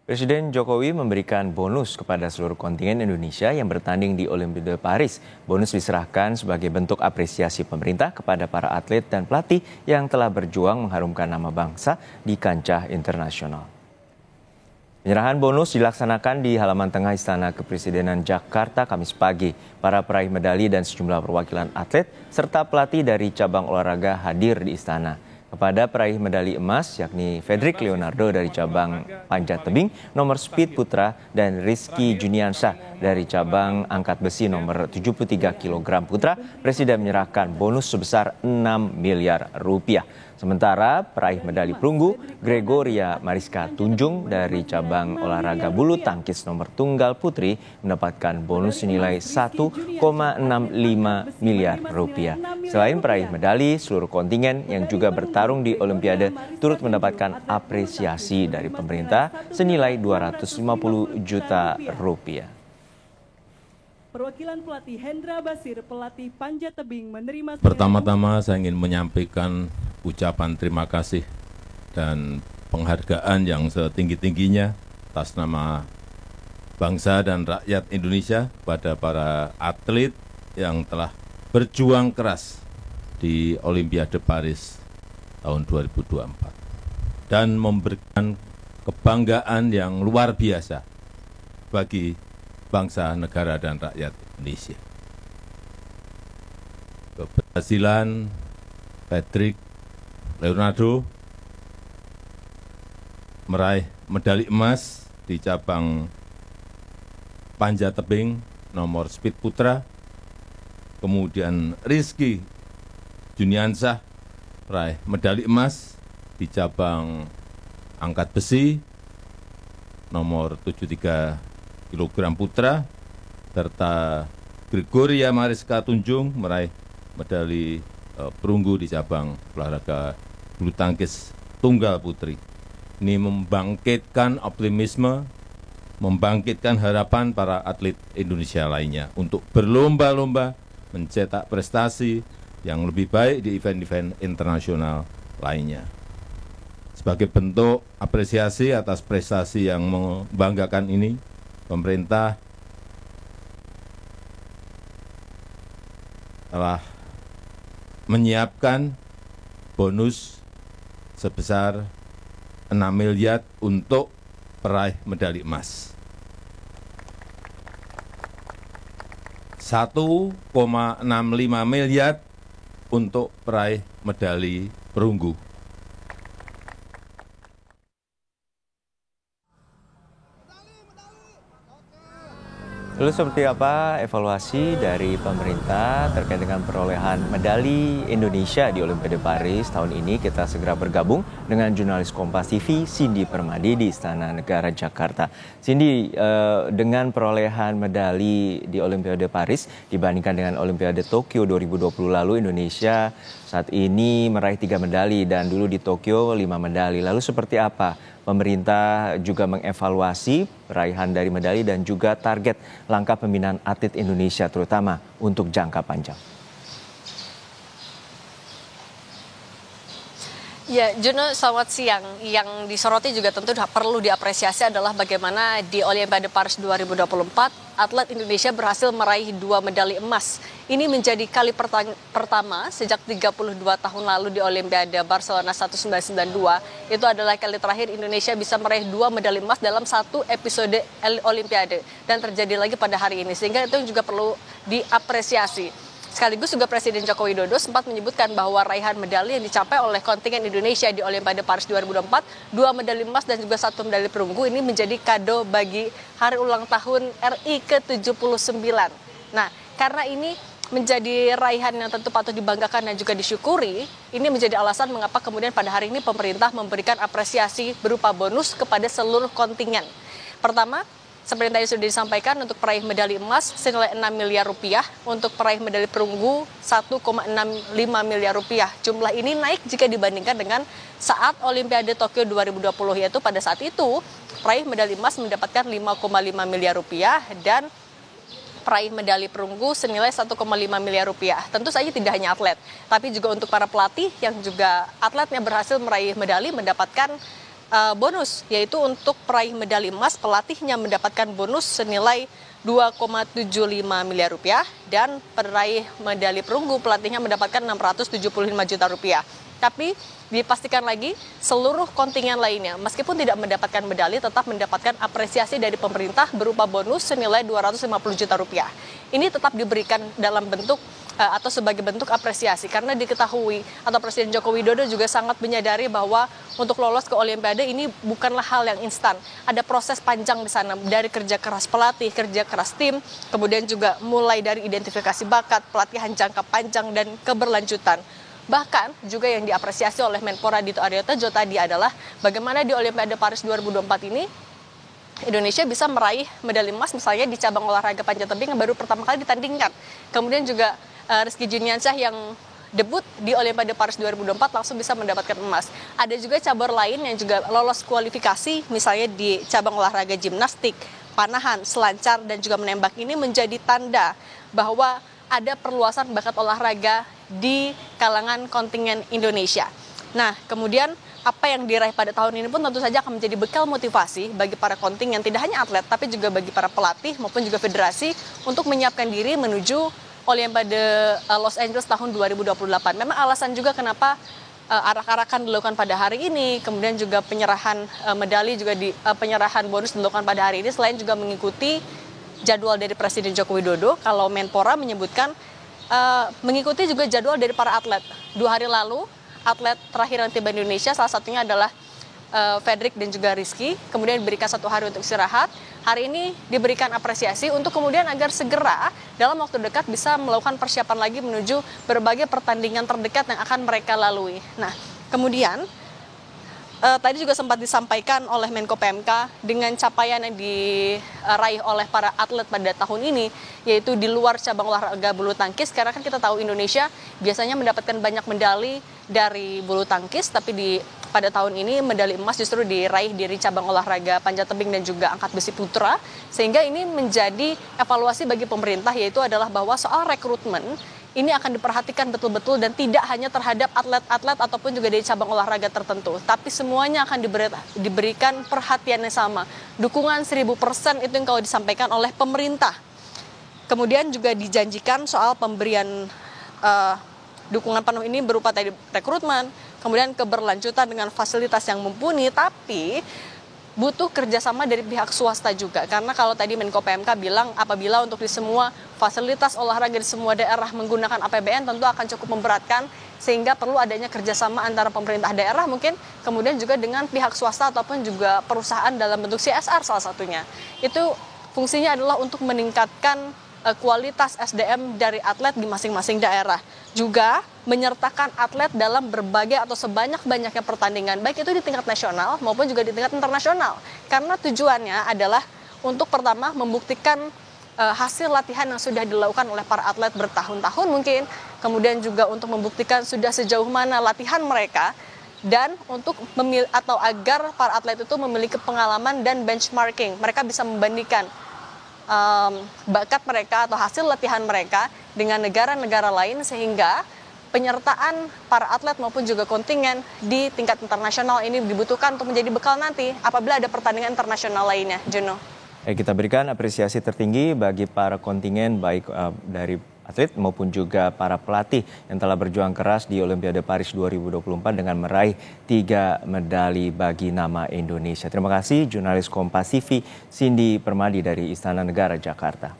Presiden Jokowi memberikan bonus kepada seluruh kontingen Indonesia yang bertanding di Olimpiade Paris. Bonus diserahkan sebagai bentuk apresiasi pemerintah kepada para atlet dan pelatih yang telah berjuang mengharumkan nama bangsa di kancah internasional. Penyerahan bonus dilaksanakan di halaman tengah Istana Kepresidenan Jakarta Kamis pagi. Para peraih medali dan sejumlah perwakilan atlet serta pelatih dari cabang olahraga hadir di istana. Kepada peraih medali emas yakni Fedrik Leonardo dari cabang panjat tebing nomor speed putra dan Rizky Juniansyah dari cabang angkat besi nomor 73 kg putra, Presiden menyerahkan bonus sebesar 6 miliar rupiah. Sementara peraih medali perunggu Gregoria Mariska Tunjung dari cabang olahraga bulu tangkis nomor tunggal putri mendapatkan bonus senilai 1,65 miliar rupiah. Selain peraih medali, seluruh kontingen yang juga bertarung di Olimpiade turut mendapatkan apresiasi dari pemerintah senilai 250 juta rupiah. Perwakilan pelatih Hendra Basir, pelatih panjat tebing menerima. Pertama-tama saya ingin menyampaikan ucapan terima kasih dan penghargaan yang setinggi-tingginya atas nama bangsa dan rakyat Indonesia pada para atlet yang telah berjuang keras di Olimpiade Paris tahun 2024 dan memberikan kebanggaan yang luar biasa bagi bangsa, negara, dan rakyat Indonesia. Keberhasilan Fedrik Leonardo meraih medali emas di cabang panjat tebing nomor speed putra, kemudian Rizky Juniansyah meraih medali emas di cabang angkat besi nomor 73 kg putra, serta Gregoria Mariska Tunjung meraih medali perunggu di cabang olahraga bulu tangkis tunggal putri. Ini membangkitkan optimisme, membangkitkan harapan para atlet Indonesia lainnya untuk berlomba-lomba mencetak prestasi yang lebih baik di event-event internasional lainnya. Sebagai bentuk apresiasi atas prestasi yang membanggakan ini, pemerintah telah menyiapkan bonus sebesar 6 miliar untuk peraih medali emas. 1,65 miliar untuk peraih medali perunggu. Lalu seperti apa evaluasi dari pemerintah terkait dengan perolehan medali Indonesia di Olimpiade Paris tahun ini? Kita segera bergabung dengan jurnalis Kompas TV Cindy Permadi di Istana Negara Jakarta. Cindy, dengan perolehan medali di Olimpiade Paris dibandingkan dengan Olimpiade Tokyo 2020 lalu, Indonesia saat ini meraih 3 medali dan dulu di Tokyo 5 medali. Lalu seperti apa pemerintah juga mengevaluasi raihan dari medali dan juga target langkah pembinaan atlet Indonesia terutama untuk jangka panjang? Ya, Juno, selamat siang. Yang disoroti juga tentu perlu diapresiasi adalah bagaimana di Olimpiade Paris 2024 atlet Indonesia berhasil meraih 2 medali emas. Ini menjadi kali pertama sejak 32 tahun lalu di Olimpiade Barcelona 1992. Itu adalah kali terakhir Indonesia bisa meraih 2 medali emas dalam satu episode Olimpiade. Dan terjadi lagi pada hari ini, sehingga itu juga perlu diapresiasi. Sekaligus juga Presiden Joko Widodo sempat menyebutkan bahwa raihan medali yang dicapai oleh kontingen Indonesia di Olimpiade Paris 2024, 2 medali emas dan juga 1 medali perunggu, ini menjadi kado bagi hari ulang tahun RI ke-79. Nah, karena ini menjadi raihan yang tentu patut dibanggakan dan juga disyukuri, ini menjadi alasan mengapa kemudian pada hari ini pemerintah memberikan apresiasi berupa bonus kepada seluruh kontingen. Pertama, seperti tadi sudah disampaikan, untuk peraih medali emas senilai 6 miliar rupiah, untuk peraih medali perunggu 1,65 miliar rupiah. Jumlah ini naik jika dibandingkan dengan saat Olimpiade Tokyo 2020, yaitu pada saat itu peraih medali emas mendapatkan 5,5 miliar rupiah dan peraih medali perunggu senilai 1,5 miliar rupiah. Tentu saja tidak hanya atlet, tapi juga untuk para pelatih yang juga atletnya berhasil meraih medali mendapatkan bonus, yaitu untuk peraih medali emas pelatihnya mendapatkan bonus senilai 2,75 miliar rupiah dan peraih medali perunggu pelatihnya mendapatkan 675 juta rupiah. Tapi dipastikan lagi seluruh kontingen lainnya meskipun tidak mendapatkan medali tetap mendapatkan apresiasi dari pemerintah berupa bonus senilai 250 juta rupiah. Ini tetap diberikan dalam bentuk atau sebagai bentuk apresiasi karena diketahui atau Presiden Joko Widodo juga sangat menyadari bahwa untuk lolos ke Olimpiade ini bukanlah hal yang instan. Ada proses panjang di sana dari kerja keras pelatih, kerja keras tim, kemudian juga mulai dari identifikasi bakat, pelatihan jangka panjang dan keberlanjutan. Bahkan juga yang diapresiasi oleh Menpora Dito Aryo Tejo tadi adalah bagaimana di Olimpiade Paris 2024 ini Indonesia bisa meraih medali emas misalnya di cabang olahraga panjat tebing yang baru pertama kali ditandingkan. Kemudian juga Rizky Juniansyah yang debut di Olimpiade Paris 2024 langsung bisa mendapatkan emas. Ada juga cabur lain yang juga lolos kualifikasi misalnya di cabang olahraga gimnastik, panahan, selancar dan juga menembak. Ini menjadi tanda bahwa ada perluasan bakat olahraga di kalangan kontingen Indonesia. Nah, kemudian apa yang diraih pada tahun ini pun tentu saja akan menjadi bekal motivasi bagi para kontingen, tidak hanya atlet, tapi juga bagi para pelatih maupun juga federasi untuk menyiapkan diri menuju Olimpiade Los Angeles tahun 2028. Memang alasan juga kenapa arak-arakan dilakukan pada hari ini, kemudian juga penyerahan medali juga penyerahan bonus dilakukan pada hari ini selain juga mengikuti jadwal dari Presiden Joko Widodo. Kalau Menpora menyebutkan mengikuti juga jadwal dari para atlet. 2 hari lalu atlet terakhir yang tiba di Indonesia salah satunya adalah Fredrik dan juga Rizky, kemudian diberikan 1 hari untuk istirahat. Hari ini diberikan apresiasi untuk kemudian agar segera dalam waktu dekat bisa melakukan persiapan lagi menuju berbagai pertandingan terdekat yang akan mereka lalui. Nah, kemudian tadi juga sempat disampaikan oleh Menko PMK dengan capaian yang diraih oleh para atlet pada tahun ini, yaitu di luar cabang olahraga bulu tangkis, karena kan kita tahu Indonesia biasanya mendapatkan banyak medali dari bulu tangkis, tapi pada tahun ini medali emas justru diraih dari cabang olahraga panjat tebing dan juga angkat besi putra, sehingga ini menjadi evaluasi bagi pemerintah, yaitu adalah bahwa soal rekrutmen ini akan diperhatikan betul-betul dan tidak hanya terhadap atlet-atlet ataupun juga dari cabang olahraga tertentu, tapi semuanya akan diberikan perhatian yang sama. Dukungan 1000% itu yang kalau disampaikan oleh pemerintah. Kemudian juga dijanjikan soal pemberian dukungan penuh ini berupa tadi rekrutmen, kemudian keberlanjutan dengan fasilitas yang mumpuni, tapi butuh kerjasama dari pihak swasta juga. Karena kalau tadi Menko PMK bilang apabila untuk di semua fasilitas olahraga di semua daerah menggunakan APBN tentu akan cukup memberatkan, sehingga perlu adanya kerjasama antara pemerintah daerah mungkin, kemudian juga dengan pihak swasta ataupun juga perusahaan dalam bentuk CSR salah satunya. Itu fungsinya adalah untuk meningkatkan kualitas SDM dari atlet di masing-masing daerah. Juga menyertakan atlet dalam berbagai atau sebanyak-banyaknya pertandingan, baik itu di tingkat nasional maupun juga di tingkat internasional. Karena tujuannya adalah untuk pertama membuktikan hasil latihan yang sudah dilakukan oleh para atlet bertahun-tahun mungkin, kemudian juga untuk membuktikan sudah sejauh mana latihan mereka, dan untuk atau agar para atlet itu memiliki pengalaman dan benchmarking. Mereka bisa membandingkan bakat mereka atau hasil latihan mereka dengan negara-negara lain, sehingga penyertaan para atlet maupun juga kontingen di tingkat internasional ini dibutuhkan untuk menjadi bekal nanti apabila ada pertandingan internasional lainnya. Jono. Kita berikan apresiasi tertinggi bagi para kontingen baik dari atlet maupun juga para pelatih yang telah berjuang keras di Olimpiade Paris 2024 dengan meraih 3 medali bagi nama Indonesia. Terima kasih jurnalis Kompas TV Cindy Permadi dari Istana Negara, Jakarta.